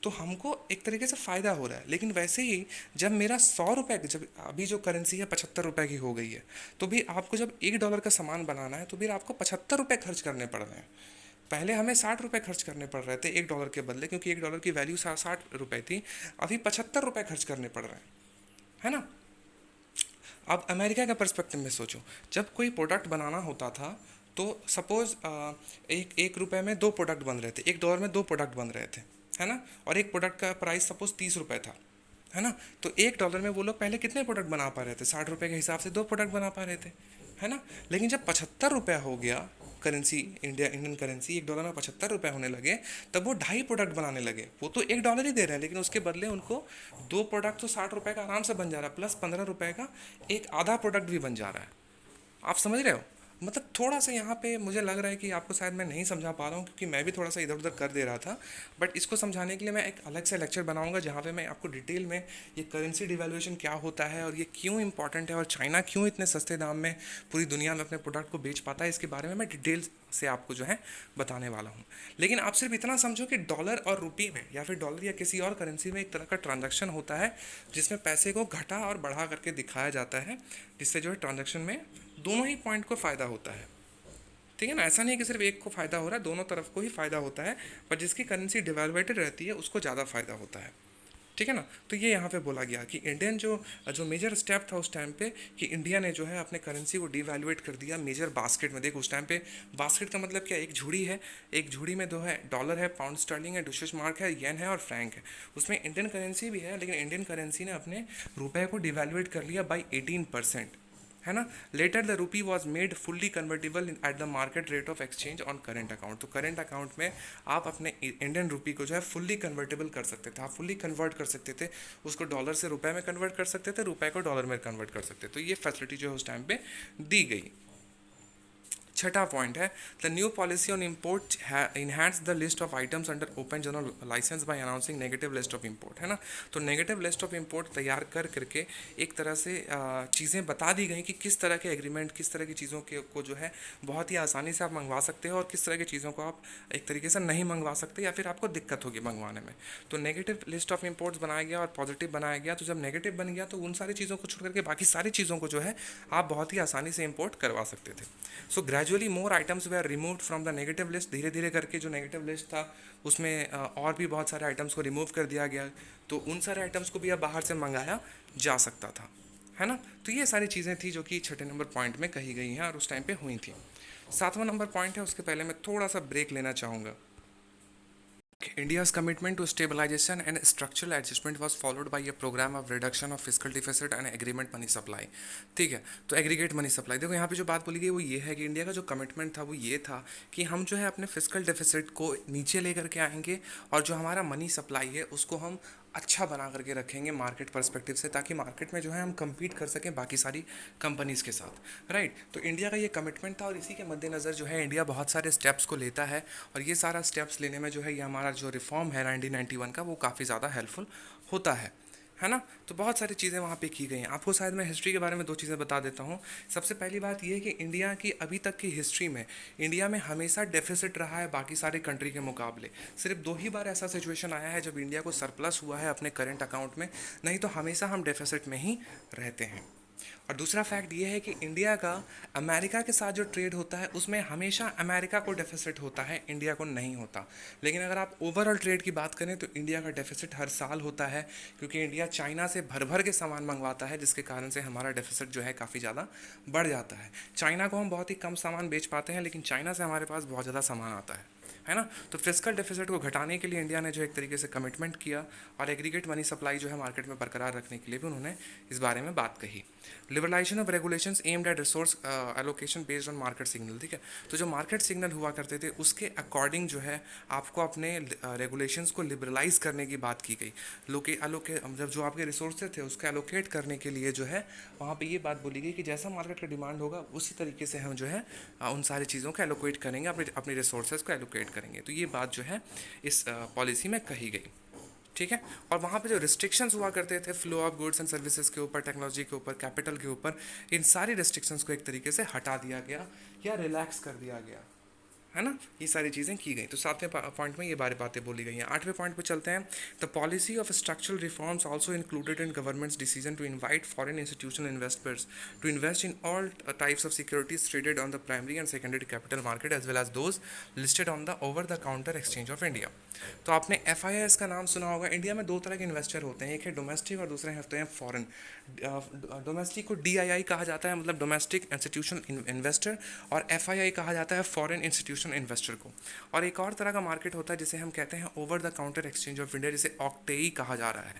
तो हमको एक तरीके से फ़ायदा हो रहा है। लेकिन वैसे ही जब मेरा 100 रुपये, जब अभी जो करेंसी है 75 रुपये की हो गई है, तो भी आपको जब $1 का सामान बनाना है तो फिर आपको 75 रुपये खर्च करने पड़ रहे हैं। पहले हमें 60 रुपये खर्च करने पड़ रहे थे $1 के बदले, क्योंकि $1 की वैल्यू 60 रुपये थी। अभी 75 रुपये खर्च करने पड़ रहे हैं, है ना। अब अमेरिका का पर्सपेक्टिव में सोचो, जब कोई प्रोडक्ट बनाना होता था तो सपोज़ एक एक रुपये में 2 प्रोडक्ट बन रहे थे, $1 में 2 प्रोडक्ट बन रहे थे, है ना। और एक प्रोडक्ट का प्राइस सपोज़ 30 रुपये था, है ना। तो $1 में वो लोग पहले कितने प्रोडक्ट बना पा रहे थे, 60 रुपये के हिसाब से 2 प्रोडक्ट बना पा रहे थे, है ना। लेकिन जब 75 रुपये हो गया करेंसी, इंडियन करेंसी, $1 में 75 रुपये होने लगे, तब वो 2.5 प्रोडक्ट बनाने लगे। वो तो $1 ही दे रहे हैं, लेकिन उसके बदले उनको 2 प्रोडक्ट तो 60 रुपये का आराम से बन जा रहा है, प्लस 15 रुपये का एक आधा प्रोडक्ट भी बन जा रहा है। आप समझ रहे हो, मतलब थोड़ा सा यहाँ पे मुझे लग रहा है कि आपको शायद मैं नहीं समझा पा रहा हूँ, क्योंकि मैं भी थोड़ा सा इधर उधर कर दे रहा था। बट इसको समझाने के लिए मैं एक अलग से लेक्चर बनाऊंगा जहाँ पे मैं आपको डिटेल में ये करेंसी डिवैल्यूएशन क्या होता है और ये क्यों इंपॉर्टेंट है और चाइना क्यों इतने सस्ते दाम में पूरी दुनिया में अपने प्रोडक्ट को बेच पाता है, इसके बारे में मैं डिटेल से आपको जो है बताने वाला हूँ। लेकिन आप सिर्फ इतना समझो कि डॉलर और रुपी में या फिर डॉलर या किसी और करेंसी में एक तरह का ट्रांजैक्शन होता है जिसमें पैसे को घटा और बढ़ा करके दिखाया जाता है, जिससे जो है ट्रांजैक्शन में दोनों ही पॉइंट को फ़ायदा होता है, ठीक है ना। ऐसा नहीं कि सिर्फ एक को फ़ायदा हो रहा है, दोनों तरफ को ही फ़ायदा होता है, पर जिसकी करेंसी डिवैल्यूएटेड रहती है उसको ज़्यादा फ़ायदा होता है, ठीक है ना। तो ये यहाँ पे बोला गया कि इंडियन जो जो मेजर स्टेप था उस टाइम पे कि इंडिया ने जो है अपने करेंसी को डिवैल्यूएट कर दिया मेजर बास्केट में। देखो उस टाइम पे बास्केट का मतलब क्या, एक झुड़ी है, एक झुड़ी में दो है, डॉलर है, पाउंड स्टर्लिंग है, डुचेस मार्क है, येन है और फ्रैंक है। उसमें इंडियन करेंसी भी है, लेकिन इंडियन करेंसी ने अपने रुपए को डिवैल्यूएट कर लिया बाई 18%, है ना। Later the rupee was made fully convertible at the market rate of exchange on current account. तो करेंट अकाउंट में आप अपने इंडियन रूपी को जो है फुल्ली कन्वर्टेबल कर सकते थे, आप फुल्ली कन्वर्ट कर सकते थे, उसको डॉलर से रुपए में कन्वर्ट कर सकते थे, रुपए को डॉलर में कन्वर्ट कर सकते थे। तो ये फैसिलिटी जो है उस टाइम पे दी गई। छठा पॉइंट है, the new policy on import enhance the list of items under open general license by announcing negative list of import, है ना। तो नेगेटिव लिस्ट ऑफ इम्पोर्ट तैयार कर करके एक तरह से चीज़ें बता दी गई कि किस तरह के एग्रीमेंट, किस तरह की चीज़ों के को जो है बहुत ही आसानी से आप मंगवा सकते हो और किस तरह की चीज़ों को आप एक तरीके से नहीं मंगवा सकते या फिर आपको दिक्कत होगी मंगवाने में। तो नेगेटिव लिस्ट ऑफ इम्पोर्ट्स बनाया गया और पॉजिटिव बनाया गया। तो जब नेगेटिव बन गया तो उन सारी चीज़ों को छोड़ करके बाकी सारी चीज़ों को जो है आप बहुत ही आसानी से इम्पोर्ट करवा सकते थे। So gradually more items were removed from the negative list. धीरे धीरे करके जो नेगेटिव लिस्ट था उसमें और भी बहुत सारे आइटम्स को रिमूव कर दिया गया, तो उन सारे आइटम्स को भी अब बाहर से मंगाया जा सकता था, है ना। तो ये सारी चीज़ें थी जो कि छठे नंबर पॉइंट में कही गई हैं और उस टाइम पे हुई थी। सातवां नंबर पॉइंट है, उसके पहले मैं थोड़ा सा ब्रेक लेना चाहूँगा। India's commitment to stabilization and structural adjustment was followed by a program of reduction of fiscal deficit and aggregate money supply। ठीक है, तो एग्रीगेट मनी सप्लाई, देखो यहाँ पे जो बात बोली गई वो ये है कि इंडिया का जो कमिटमेंट था वो ये था कि हम जो है अपने फिजिकल डेफिसिट को नीचे लेकर के आएंगे और जो हमारा मनी सप्लाई है उसको हम अच्छा बना करके रखेंगे मार्केट पर्सपेक्टिव से, ताकि मार्केट में जो है हम compete कर सकें बाकी सारी कंपनीज़ के साथ, राइट। तो इंडिया का ये कमिटमेंट था और इसी के मद्देनज़र जो है इंडिया बहुत सारे स्टेप्स को लेता है और ये सारा स्टेप्स लेने में जो है ये हमारा जो रिफॉर्म है 1991 का वो काफ़ी ज़्यादा हेल्पफुल होता है है ना। तो बहुत सारी चीज़ें वहाँ पे की गई हैं। आपको शायद मैं हिस्ट्री के बारे में दो चीज़ें बता देता हूँ। सबसे पहली बात ये है कि इंडिया की अभी तक की हिस्ट्री में इंडिया में हमेशा डेफिसिट रहा है बाकी सारे कंट्री के मुकाबले। सिर्फ दो ही बार ऐसा सिचुएशन आया है जब इंडिया को सरप्लस हुआ है अपने करेंट अकाउंट में, नहीं तो हमेशा हम डेफिसिट में ही रहते हैं। और दूसरा फैक्ट ये है कि इंडिया का अमेरिका के साथ जो ट्रेड होता है उसमें हमेशा अमेरिका को डेफिसिट होता है, इंडिया को नहीं होता। लेकिन अगर आप ओवरऑल ट्रेड की बात करें तो इंडिया का डेफिसिट हर साल होता है, क्योंकि इंडिया चाइना से भर भर के सामान मंगवाता है, जिसके कारण से हमारा डेफिसिट जो है काफ़ी ज़्यादा बढ़ जाता है। चाइना को हम बहुत ही कम सामान बेच पाते हैं, लेकिन चाइना से हमारे पास बहुत ज़्यादा सामान आता है ना। तो फिजिकल डेफिसिट को घटाने के लिए इंडिया ने जो एक तरीके से कमिटमेंट किया, और एग्रीगेट मनी सप्लाई जो है मार्केट में बरकरार रखने के लिए भी उन्होंने इस बारे में बात कही। Liberalisation of regulations aimed at resource allocation based on market signal, ठीक है। तो जो मार्केट सिग्नल हुआ करते थे उसके अकॉर्डिंग जो है आपको अपने रेगुलेशंस को लिबरलाइज करने की बात की गई। जब जो आपके रिसोर्सेज थे उसको एलोकेट करने के लिए जो है वहाँ पे ये बात बोली गई कि जैसा मार्केट का डिमांड होगा उसी तरीके से हम जो है उन सारी चीज़ों को एलोकेट करेंगे, अपने रिसोर्सेज को एलोकेट करेंगे। तो ये बात जो है इस पॉलिसी में कही गई, ठीक है। और वहाँ पे जो रिस्ट्रिक्शंस हुआ करते थे flow of goods and services के ऊपर, टेक्नोलॉजी के ऊपर, कैपिटल के ऊपर, इन सारी रिस्ट्रिक्शंस को एक तरीके से हटा दिया गया या रिलैक्स कर दिया गया, है ना। ये सारी चीज़ें की गई। तो 7वें पॉइंट में ये बारे बातें बोली गई हैं। 8वें पॉइंट पे चलते हैं। The policy of structural reforms also included in government's decision to invite foreign institutional investors to invest in all types of securities traded on the primary and secondary capital market as well as those listed on the over the counter exchange of India. तो आपने FIIs का नाम सुना होगा। India में दो तरह के इन्वेस्टर होते हैं, एक है डोमेस्टिक और दूसरे होते हैं फॉरेन। डोमेस्टिक को DII कहा जाता है, मतलब डोमेस्टिक इंस्टीट्यूशनल इन्वेस्टर, और FII कहा जाता है फॉरेन इंस्टीट्यूशनल इन्वेस्टर को। और एक और तरह का मार्केट होता है जिसे हम कहते हैं over the counter exchange of India, जिसे ऑक्टेई कहा जा रहा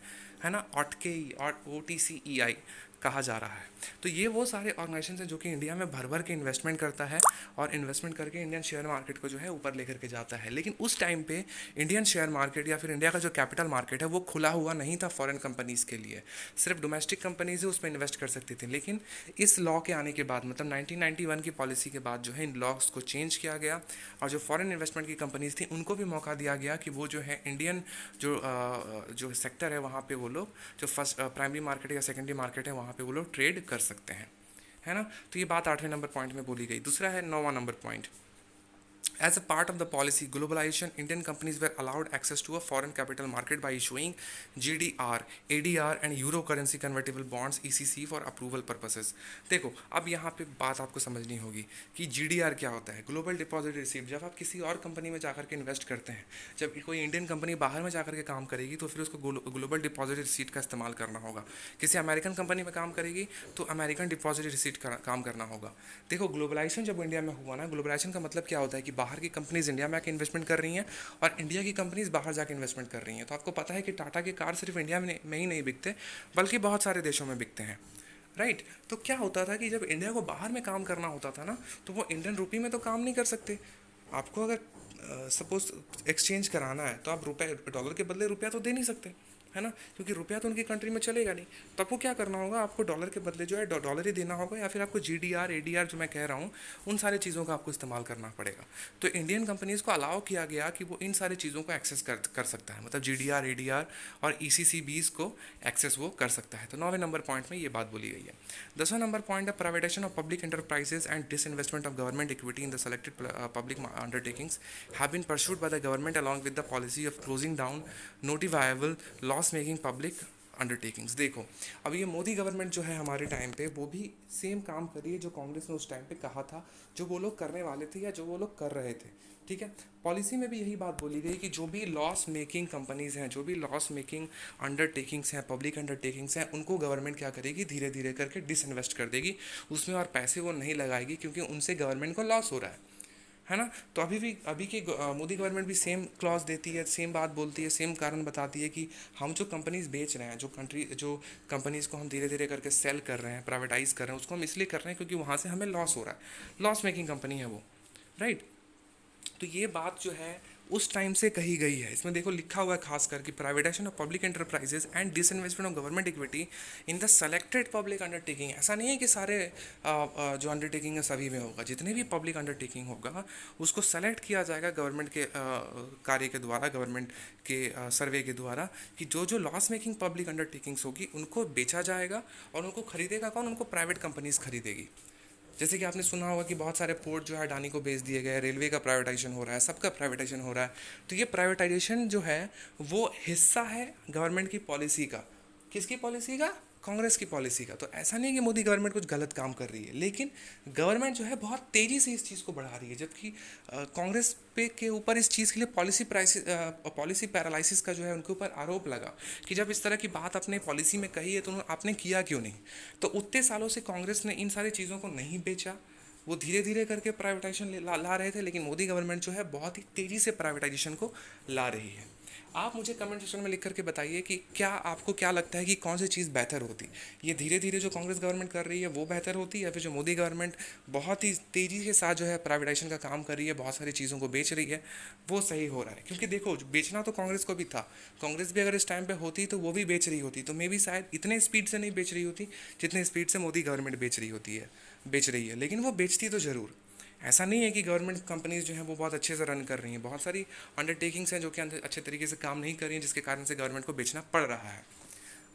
है ना, ऑटकेई और OTCEI कहा जा रहा है। तो ये वो सारे ऑर्गेनाइजेशन हैं जो कि इंडिया में भर भर के इन्वेस्टमेंट करता है और इन्वेस्टमेंट करके इंडियन शेयर मार्केट को जो है ऊपर लेकर के जाता है। लेकिन उस टाइम पे इंडियन शेयर मार्केट या फिर इंडिया का जो कैपिटल मार्केट है वो खुला हुआ नहीं था फॉरेन कंपनीज़ के लिए, सिर्फ डोमेस्टिक कंपनीज ही उसमें इन्वेस्ट कर सकती थी। लेकिन इस लॉ के आने के बाद, मतलब 1991 की पॉलिसी के बाद जो है इन लॉस को चेंज किया गया, और जो फॉरेन इन्वेस्टमेंट की कंपनीज थी उनको भी मौका दिया गया कि वो जो है इंडियन जो सेक्टर है वहाँ पे वो लोग जो फर्स्ट प्राइमरी मार्केट या सेकेंडरी मार्केट है वहाँ पे वो लोग ट्रेड कर सकते हैं, है ना। तो ये बात 8वें नंबर पॉइंट में बोली गई। दूसरा है 9वां number point. As a part of the policy globalization, Indian companies were allowed access to a foreign capital market by issuing GDR, ADR and Euro currency convertible bonds ECC for approval purposes। देखो अब यहाँ पे बात आपको समझनी होगी कि GDR क्या होता है, ग्लोबल डिपॉजिट रिसीप्ट। जब आप किसी और कंपनी में जाकर के इन्वेस्ट करते हैं, जब कोई इंडियन कंपनी बाहर में जाकर के काम करेगी तो फिर उसको ग्लोबल डिपॉजिट रिसीट का इस्तेमाल करना होगा। किसी अमेरिकन कंपनी में काम करेगी तो अमेरिकन डिपॉजिट रिसीट काम करना होगा। देखो ग्लोबलाइजेशन जब इंडिया में हुआ ना, ग्लोबलाइजेशन का मतलब क्या होता है कि बाहर की कंपनीज इंडिया में आके इन्वेस्टमेंट कर रही हैं और इंडिया की कंपनीज बाहर जाके इन्वेस्टमेंट कर रही हैं। तो आपको पता है कि टाटा के कार सिर्फ इंडिया में ही नहीं बिकते बल्कि बहुत सारे देशों में बिकते हैं, राइट। तो क्या होता था कि जब इंडिया को बाहर में काम करना होता था ना, तो वो इंडियन रुपी में तो काम नहीं कर सकते। आपको अगर सपोज एक्सचेंज कराना है तो आप रुपये डॉलर के बदले रुपया तो दे नहीं सकते, है ना, क्योंकि रुपया तो उनकी कंट्री में चलेगा नहीं। तो आपको क्या करना होगा, आपको डॉलर के बदले जो है डॉलर ही देना होगा, या फिर आपको GDR ADR जो मैं कह रहा हूँ उन सारी चीज़ों का आपको इस्तेमाल करना पड़ेगा। तो इंडियन कंपनीज़ को अलाउ किया गया कि वो इन सारी चीज़ों को एक्सेस कर सकता है, मतलब GDR ADR और ECCBs को एक्सेस वो कर सकता है। तो 9वें नंबर पॉइंट में ये बात बोली गई है। 10वां नंबर पॉइंट है privatisation of public enterprises and disinvestment of government equity in the selected public undertakings have been pursued by the government along with the policy of closing down not viable loss making public undertakings. देखो अब ये Modi government जो है हमारे time पे वो भी same काम कर रही है जो कांग्रेस ने उस टाइम पे कहा था, जो वो लोग करने वाले थे या जो वो लोग कर रहे थे, ठीक है। पॉलिसी में भी यही बात बोली गई कि जो भी लॉस मेकिंग कंपनीज हैं, जो भी लॉस मेकिंग अंडरटेकिंग्स हैं, पब्लिक अंडरटेकिंग्स हैं, उनको गवर्नमेंट क्या करेगी, धीरे धीरे करके डिसइन्वेस्ट कर देगी उसमें, और पैसे वो नहीं लगाएगी क्योंकि उनसे गवर्नमेंट को लॉस हो रहा है ना। तो अभी की मोदी गवर्नमेंट भी सेम क्लॉज देती है, सेम बात बोलती है, सेम कारण बताती है कि हम जो कंपनीज बेच रहे हैं, जो कंपनीज को हम धीरे धीरे करके सेल कर रहे हैं, प्राइवेटाइज कर रहे हैं, उसको हम इसलिए कर रहे हैं क्योंकि वहाँ से हमें लॉस हो रहा है, लॉस मेकिंग कंपनी है वो, राइट। तो ये बात जो है उस टाइम से कही गई है। इसमें देखो लिखा हुआ है खास करके, privatisation of public enterprises and disinvestment of government equity in the selected public undertaking. ऐसा नहीं है कि सारे जो अंडरटेकिंग है सभी में होगा, जितने भी पब्लिक अंडरटेकिंग होगा उसको सेलेक्ट किया जाएगा गवर्नमेंट के कार्य के द्वारा, गवर्नमेंट के सर्वे के द्वारा, कि जो जो लॉस मेकिंग पब्लिक अंडरटेकिंग्स होगी उनको बेचा जाएगा, और उनको खरीदेगा कौन? उनको प्राइवेट कंपनीज खरीदेगी। जैसे कि आपने सुना होगा कि बहुत सारे पोर्ट जो है अडानी को बेच दिए गए, रेलवे का प्राइवेटाइजेशन हो रहा है, सबका प्राइवेटाइजेशन हो रहा है। तो ये प्राइवेटाइजेशन जो है वो हिस्सा है गवर्नमेंट की पॉलिसी का। किसकी पॉलिसी का? कांग्रेस की पॉलिसी का। तो ऐसा नहीं है कि मोदी गवर्नमेंट कुछ गलत काम कर रही है, लेकिन गवर्नमेंट जो है बहुत तेज़ी से इस चीज़ को बढ़ा रही है, जबकि कांग्रेस पे के ऊपर इस चीज़ के लिए पॉलिसी पैरालिसिस का जो है उनके ऊपर आरोप लगा कि जब इस तरह की बात अपने पॉलिसी में कही है तो आपने किया क्यों नहीं। तो उतने सालों से कांग्रेस ने इन सारी चीज़ों को नहीं बेचा, वो धीरे धीरे करके प्राइवेटाइजेशन ला रहे थे, लेकिन मोदी गवर्नमेंट जो है बहुत ही तेज़ी से प्राइवेटाइजेशन को ला रही है। आप मुझे कमेंट सेक्शन में लिख करके बताइए कि क्या आपको क्या लगता है कि कौन सी चीज़ बेहतर होती, ये धीरे धीरे जो कांग्रेस गवर्नमेंट कर रही है वो बेहतर होती, या फिर जो मोदी गवर्नमेंट बहुत ही तेज़ी के साथ जो है प्राइवेटाइजेशन का काम कर रही है, बहुत सारी चीज़ों को बेच रही है, वो सही हो रहा है। क्योंकि देखो बेचना तो कांग्रेस को भी था, कांग्रेस भी अगर इस टाइम पे होती तो वो भी बेच रही होती, तो मे भी शायद इतने स्पीड से नहीं बेच रही होती जितने स्पीड से मोदी गवर्नमेंट बेच रही है, लेकिन वो बेचती तो ज़रूर। ऐसा नहीं है कि गवर्नमेंट कंपनीज जो हैं वो बहुत अच्छे से रन कर रही हैं, बहुत सारी अंडरटेकिंग्स हैं जो कि अच्छे तरीके से काम नहीं कर रही हैं, जिसके कारण से गवर्नमेंट को बेचना पड़ रहा है।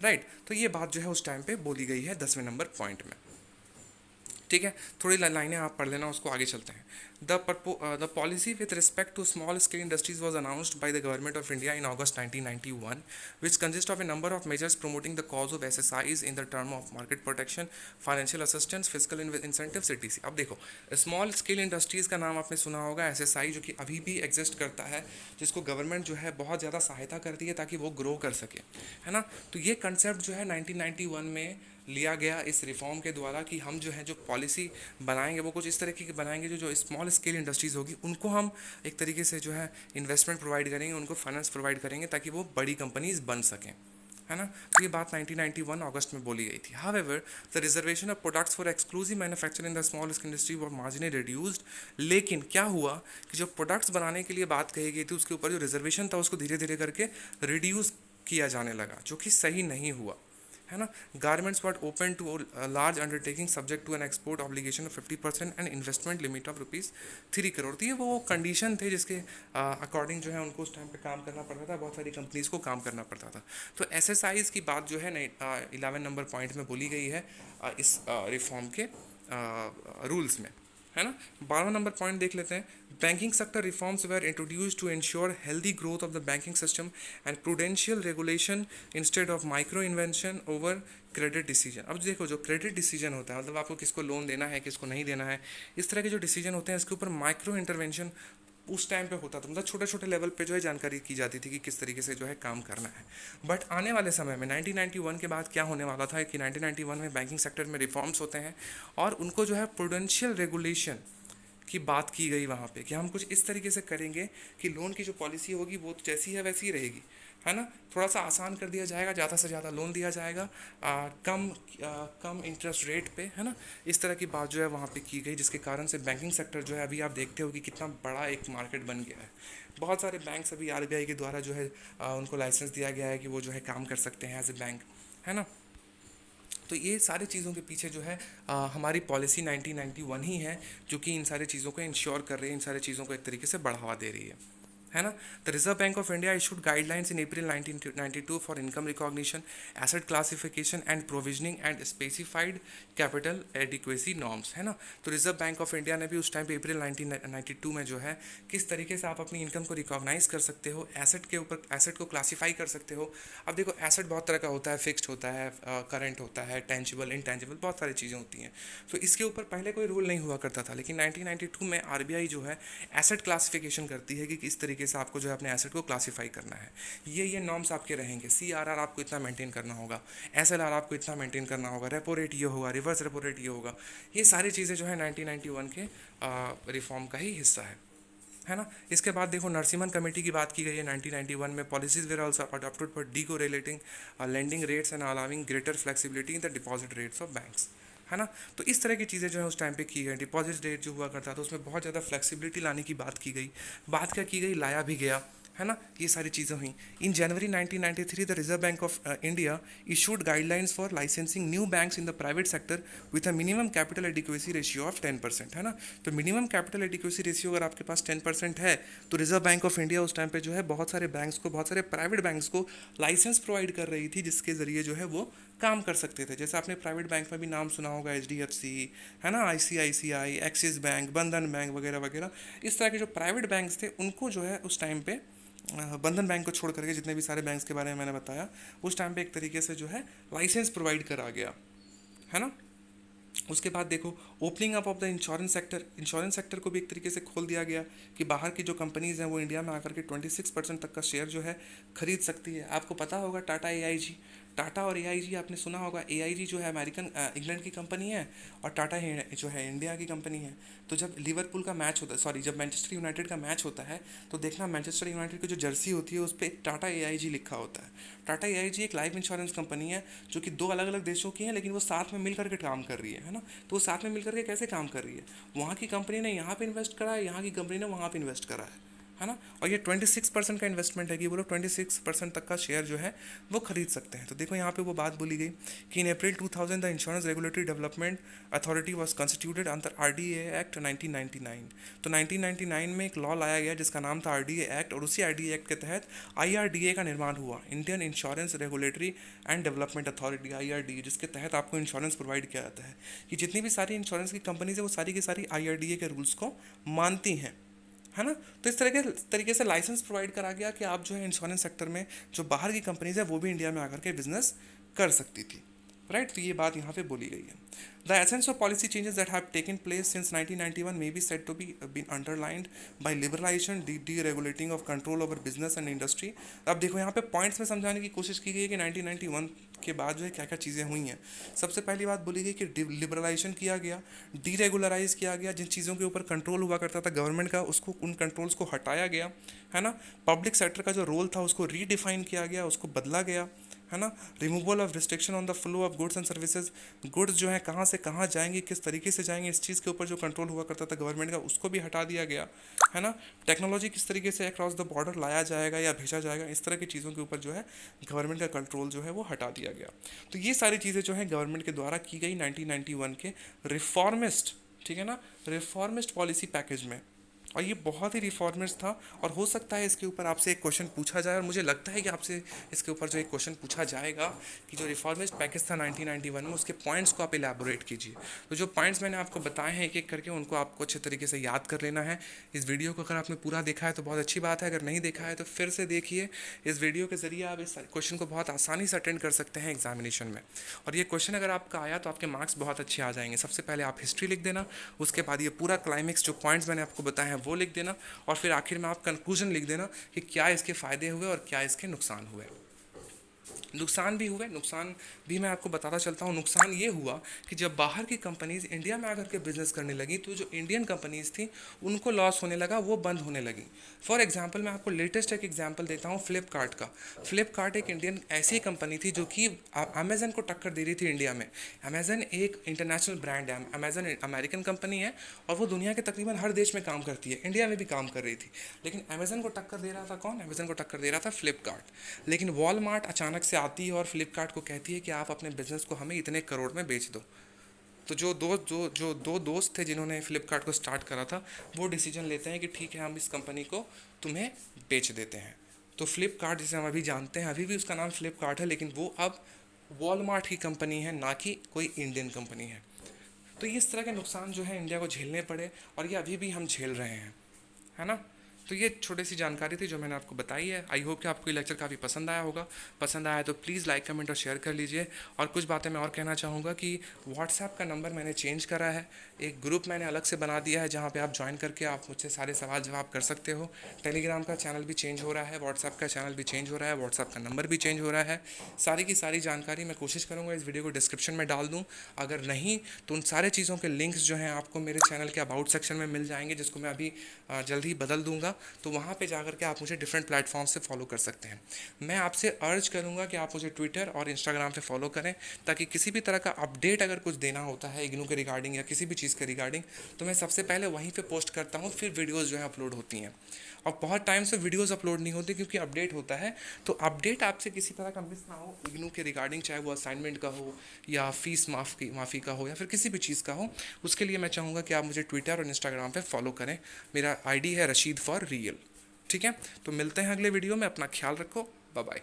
राइट, तो ये बात जो है उस टाइम पे बोली गई है 10वें नंबर पॉइंट में। ठीक है, थोड़ी लाइनें आप पढ़ लेना, उसको आगे चलते हैं। The policy with respect to small scale industries was announced by the government of India in August 1991, which consist of a number of measures promoting the cause of SSIs in the term of market protection, financial assistance, physical incentive, CTC. अब देखो small scale industries का नाम आपने सुना होगा, SSI, जो कि अभी भी एग्जिस्ट करता है, जिसको गवर्नमेंट जो है बहुत ज़्यादा सहायता करती है ताकि वो ग्रो कर सके, है ना। तो ये कंसेप्ट जो है 1991 में लिया गया इस रिफॉर्म के द्वारा, कि हम जो है जो पॉलिसी बनाएंगे वो कुछ इस तरीके की बनाएंगे जो स्मॉल स्केल इंडस्ट्रीज़ होगी उनको हम एक तरीके से जो है इन्वेस्टमेंट प्रोवाइड करेंगे, उनको फाइनेंस प्रोवाइड करेंगे ताकि वो बड़ी कंपनीज बन सकें, है ना। तो ये बात 1991 अगस्त में बोली गई थी। However the reservation of products for exclusive manufacturing in the small scale industry were marginally reduced. लेकिन क्या हुआ कि जो प्रोडक्ट्स बनाने के लिए बात कही गई थी उसके ऊपर जो रिजर्वेशन था उसको धीरे धीरे करके रिड्यूस किया जाने लगा, जो कि सही नहीं हुआ, है ना। Garments but open to large undertaking subject to an export obligation of 50% and investment limit of ₹3 crore. तो ये वो कंडीशन थे जिसके अकॉर्डिंग जो है उनको उस टाइम पे काम करना पड़ता था, बहुत सारी कंपनीज को काम करना पड़ता था। तो एसएसआईज की बात जो है 11 नंबर पॉइंट में बोली गई है इस रिफॉर्म के रूल्स में, है ना। 12वां नंबर पॉइंट देख लेते हैं। Banking sector reforms were introduced to ensure healthy growth of the banking system and prudential regulation instead of micro invention over credit decision. अब देखो जो क्रेडिट डिसीजन होता है, मतलब आपको किसको लोन देना है किसको नहीं देना है, इस तरह के जो डिसीजन होते हैं इसके ऊपर माइक्रो इंटरवेंशन उस टाइम पे होता था, मतलब छोटे छोटे लेवल पे जो है जानकारी की जाती थी कि किस तरीके से जो है काम करना है। बट आने वाले समय में 1991 के बाद क्या होने वाला था कि 1991 में बैंकिंग सेक्टर में रिफॉर्म्स होते हैं और उनको जो है प्रूडेंशियल रेगुलेशन की बात की गई वहाँ पे, कि हम कुछ इस तरीके से करेंगे कि लोन की जो पॉलिसी होगी वो जैसी है वैसी ही रहेगी, है ना। थोड़ा सा आसान कर दिया जाएगा, ज़्यादा से ज़्यादा लोन दिया जाएगा कम इंटरेस्ट रेट पे, है ना। इस तरह की बात जो है वहाँ पे की गई, जिसके कारण से बैंकिंग सेक्टर जो है अभी आप देखते हो कि कितना बड़ा एक मार्केट बन गया है। बहुत सारे बैंक्स अभी आरबीआई के द्वारा जो है उनको लाइसेंस दिया गया है कि वो जो है काम कर सकते हैं एज ए बैंक, है ना। तो ये सारी चीज़ों के पीछे जो है हमारी पॉलिसी 1991 ही है जो कि इन सारी चीज़ों को इंश्योर कर रही है, इन सारी चीज़ों को एक तरीके से बढ़ावा दे रही है ना। The reserve bank of India issued guidelines in April 1992 for income recognition, asset classification and provisioning and specified capital adequacy norms, है ना। तो रिजर्व बैंक ऑफ इंडिया ने भी उस टाइम पे अप्रैल 1992 में जो है किस तरीके से आप अपनी इनकम को रिकॉग्नाइज कर सकते हो, एसेट के ऊपर एसेट को क्लासीफाई कर सकते हो। अब देखो एसेट बहुत तरह का होता है, फिक्स्ड होता है, करंट होता है, टेंजिबल, इनटेंजिबल, बहुत सारी चीज़ें होती हैं। तो इसके ऊपर पहले कोई रूल नहीं हुआ करता था, लेकिन 1992 में आरबीआई जो है एसेट क्लासिफिकेशन करती है कि किस तरीके से आपको जो है अपने एसेट को क्लासीफाई करना है। ये नॉर्म्स आपके रहेंगे। सीआरआर आपको इतना मेंटेन करना होगा, एसएलआर आपको इतना मेंटेन करना होगा, रेपो रेट ये होगा, रिवर्स रेपो रेट ये होगा। ये सारी चीज़ें जो है 1991 के रिफॉर्म का ही हिस्सा है ना। इसके बाद देखो नरसिम्हन कमेटी की बात की गई है 1991 में। Policies were also adopted for decorrelating lending rates and allowing greater flexibility in the deposit rates of banks, है ना। तो इस तरह की चीज़ें जो है उस टाइम पे की गई। डिपॉजिट रेट जो हुआ करता था उसमें बहुत ज़्यादा फ्लेक्सिबिलिटी लाने की बात की गई। बात क्या की गई, लाया भी गया, है ना। ये सारी चीज़ें हुई। इन जनवरी 1993 the reserve bank of India issued guidelines for licensing new banks in the private sector with a minimum capital adequacy ratio of 10%, है ना। तो मिनिमम कैपिटल एडिक्वेसी रेशियो अगर आपके पास 10% है तो रिजर्व बैंक ऑफ इंडिया उस टाइम पे जो है बहुत सारे बैंक्स को, बहुत सारे प्राइवेट बैंक्स को लाइसेंस प्रोवाइड कर रही थी, जिसके ज़रिए जो है वो काम कर सकते थे। जैसे आपने प्राइवेट बैंक में भी नाम सुना होगा, HDFC, है ना, ICICI, एक्सिस बैंक, बंधन बैंक वगैरह वगैरह। इस तरह के जो प्राइवेट बैंक्स थे उनको जो है उस टाइम पे बंधन बैंक को छोड़ करके जितने भी सारे बैंक्स के बारे में मैंने बताया, उस टाइम पे एक तरीके से जो है लाइसेंस प्रोवाइड करा गया, है ना। उसके बाद देखो, opening up of the insurance sector को भी एक तरीके से खोल दिया गया कि बाहर की जो कंपनीज हैं वो इंडिया में आकर के 26% तक का शेयर जो है खरीद सकती है। आपको पता होगा टाटा AIG, टाटा और AIG आपने सुना होगा। AIG जो है अमेरिकन इंग्लैंड की कंपनी है और टाटा जो है इंडिया की कंपनी है। तो जब लिवरपूल का मैच होता है, सॉरी, जब मैनचेस्टर यूनाइटेड का मैच होता है तो देखना मैनचेस्टर यूनाइटेड की जो जर्सी होती है उस पर टाटा AIG लिखा होता है। टाटा AIG एक लाइफ इंश्योरेंस कंपनी है जो कि 2 अलग अलग देशों की है, लेकिन वो साथ में मिल करके काम कर रही है ना। तो वो साथ में मिल करके कैसे काम कर रही है, वहाँ की कंपनी ने यहाँ पे इन्वेस्ट करा है, यहाँ की कंपनी ने वहाँ पे इन्वेस्ट करा है ना। और ये 26% का इन्वेस्टमेंट है कि वो लोग 26% तक का शेयर जो है वो खरीद सकते हैं। तो देखो यहाँ पे वो बात बोली गई कि इन अप्रैल 2000 the insurance regulatory development authority was constituted under RDA act 1999। तो 1999 में एक लॉ लाया गया जिसका नाम था RDA एक्ट, और उसी RDA एक्ट के तहत IRDA का निर्माण हुआ, Indian insurance regulatory and development authority, IRDA, जिसके तहत आपको इंश्योरेंस प्रोवाइड किया जाता है। कि जितनी भी सारी इंश्योरेंस की कंपनीज है वो सारी की सारी IRDA के रूल्स को मानती हैं, है ना। तो इस तरह के तरीके से लाइसेंस प्रोवाइड करा गया कि आप जो है इंश्योरेंस सेक्टर में जो बाहर की कंपनीज है वो भी इंडिया में आकर के बिजनेस कर सकती थी, राइट। तो ये बात यहाँ पे बोली गई है। The essence of policy changes that have taken place since 1991 may be said to be been underlined by liberalisation, deregulating of control over business and industry. अब देखो यहाँ पे पॉइंट्स में समझाने की कोशिश की गई है कि 1991 के बाद जो है क्या क्या चीज़ें हुई हैं। सबसे पहली बात बोली गई कि लिबरलाइजेशन किया गया, डीरेगुलराइज किया गया, जिन चीज़ों के ऊपर कंट्रोल हुआ करता था गवर्नमेंट का उसको, उन कंट्रोल्स को हटाया गया, है ना। पब्लिक सेक्टर का जो रोल था उसको रीडिफाइन किया गया, उसको बदला गया, है ना। Removal of restriction on the flow of goods and services, goods जो है कहाँ से कहाँ जाएंगे, किस तरीके से जाएंगे, इस चीज़ के ऊपर जो कंट्रोल हुआ करता था गवर्नमेंट का उसको भी हटा दिया गया, है ना। टेक्नोलॉजी किस तरीके से अक्रॉस द बॉर्डर लाया जाएगा या भेजा जाएगा, इस तरह की चीज़ों के ऊपर जो है गवर्नमेंट का कंट्रोल जो है वो हटा दिया गया। तो ये सारी चीज़ें जो है गवर्नमेंट के द्वारा की गई 1991 के रिफॉर्मिस्ट, ठीक है ना, रिफॉर्मिस्ट पॉलिसी पैकेज में। और ये बहुत ही रिफॉर्मिस्ट था। और हो सकता है इसके ऊपर आपसे एक क्वेश्चन पूछा जाए, और मुझे लगता है कि आपसे इसके ऊपर जो एक क्वेश्चन पूछा जाएगा कि जो रिफॉर्मिस्ट पैकेज था 1991 में उसके पॉइंट्स को आप इलेबोरेट कीजिए। तो जो पॉइंट्स मैंने आपको बताए हैं एक एक करके उनको आपको अच्छे तरीके से याद कर लेना है। इस वीडियो को अगर आपने पूरा देखा है तो बहुत अच्छी बात है, अगर नहीं देखा है तो फिर से देखिए। इस वीडियो के ज़रिए आप इस क्वेश्चन को बहुत आसानी से अटेंड कर सकते हैं एग्जामिनेशन में। और ये क्वेश्चन अगर आपका आया तो आपके मार्क्स बहुत अच्छे आ जाएंगे। सबसे पहले आप हिस्ट्री लिख देना, उसके बाद ये पूरा क्लाइमेक्स जो पॉइंट्स मैंने आपको बताए हैं वो लिख देना, और फिर आखिर में आप कंक्लूजन लिख देना कि क्या इसके फ़ायदे हुए और क्या इसके नुकसान हुए। नुकसान भी हुए, नुकसान भी मैं आपको बताता चलता हूँ। नुकसान ये हुआ कि जब बाहर की कंपनीज इंडिया में आकर के बिजनेस करने लगी तो जो इंडियन कंपनीज थी उनको लॉस होने लगा, वो बंद होने लगी। फॉर एग्जांपल मैं आपको लेटेस्ट एक एग्जांपल देता हूँ फ्लिपकार्ट का। फ्लिपकार्ट एक इंडियन ऐसी कंपनी थी जो कि अमेजन को टक्कर दे रही थी इंडिया में। अमेजन एक इंटरनेशनल ब्रांड है, अमेजन अमेरिकन कंपनी है और वो दुनिया के तकरीबन हर देश में काम करती है, इंडिया में भी काम कर रही थी। लेकिन अमेजन को टक्कर दे रहा था कौन? अमेजन को टक्कर दे रहा था फ्लिपकार्ट। लेकिन वॉलमार्ट अचानक से आती है और फ्लिपकार्ट को कहती है कि आप अपने बिजनेस को हमें इतने करोड़ में बेच दो। तो जो दो दोस्त थे जिन्होंने फ्लिपकार्ट को स्टार्ट करा था वो डिसीजन लेते हैं कि ठीक है हम इस कंपनी को तुम्हें बेच देते हैं। तो फ्लिपकार्ट जिसे हम अभी जानते हैं, अभी भी उसका नाम फ्लिपकार्ट है, लेकिन वो अब वॉलमार्ट की कंपनी है, ना कि कोई इंडियन कंपनी है। तो इस तरह के नुकसान जो है इंडिया को झेलने पड़े और ये अभी भी हम झेल रहे हैं, है ना। तो ये छोटी सी जानकारी थी जो मैंने आपको बताई है। आई होप कि आपको ये लेक्चर काफ़ी पसंद आया होगा। पसंद आया तो प्लीज़ लाइक, कमेंट और शेयर कर लीजिए। और कुछ बातें मैं और कहना चाहूँगा कि व्हाट्सएप का नंबर मैंने चेंज करा है, एक ग्रुप मैंने अलग से बना दिया है जहाँ पे आप ज्वाइन करके आप मुझसे सारे सवाल जवाब कर सकते हो। टेलीग्राम का चैनल भी चेंज हो रहा है, व्हाट्सएप का चैनल भी चेंज हो रहा है, व्हाट्सएप का नंबर भी चेंज हो रहा है। सारी की सारी जानकारी मैं कोशिश करूँगा इस वीडियो को डिस्क्रिप्शन में डाल दूँ। अगर नहीं तो उन सारे चीज़ों के लिंक्स जो हैं आपको मेरे चैनल के अबाउट सेक्शन में मिल जाएंगे, जिसको मैं अभी जल्द ही बदल दूँगा। तो वहाँ पे जाकर के आप मुझे डिफरेंट प्लेटफॉर्म से फॉलो कर सकते हैं। मैं आपसे अर्ज करूँगा कि आप मुझे ट्विटर और इंस्टाग्राम पे फॉलो करें, ताकि किसी भी तरह का अपडेट अगर कुछ देना होता है इग्नू के रिगार्डिंग या किसी भी चीज़ के रिगार्डिंग, तो मैं सबसे पहले वहीं पे पोस्ट करता हूँ, फिर वीडियोज़ जो है अपलोड होती हैं। और बहुत टाइम से वीडियोज़ अपलोड नहीं होती क्योंकि अपडेट होता है, तो अपडेट आपसे किसी तरह का मिस ना हो इग्नू के रिगार्डिंग, चाहे वो असाइनमेंट का हो या फीस माफ़ी का हो या फिर किसी भी चीज़ का हो। उसके लिए मैं चाहूँगा कि आप मुझे ट्विटर और इंस्टाग्राम पे फॉलो करें। मेरा आईडी है रशीद फॉर रियल। ठीक है, तो मिलते हैं अगले वीडियो में। अपना ख्याल रखो। Bye bye.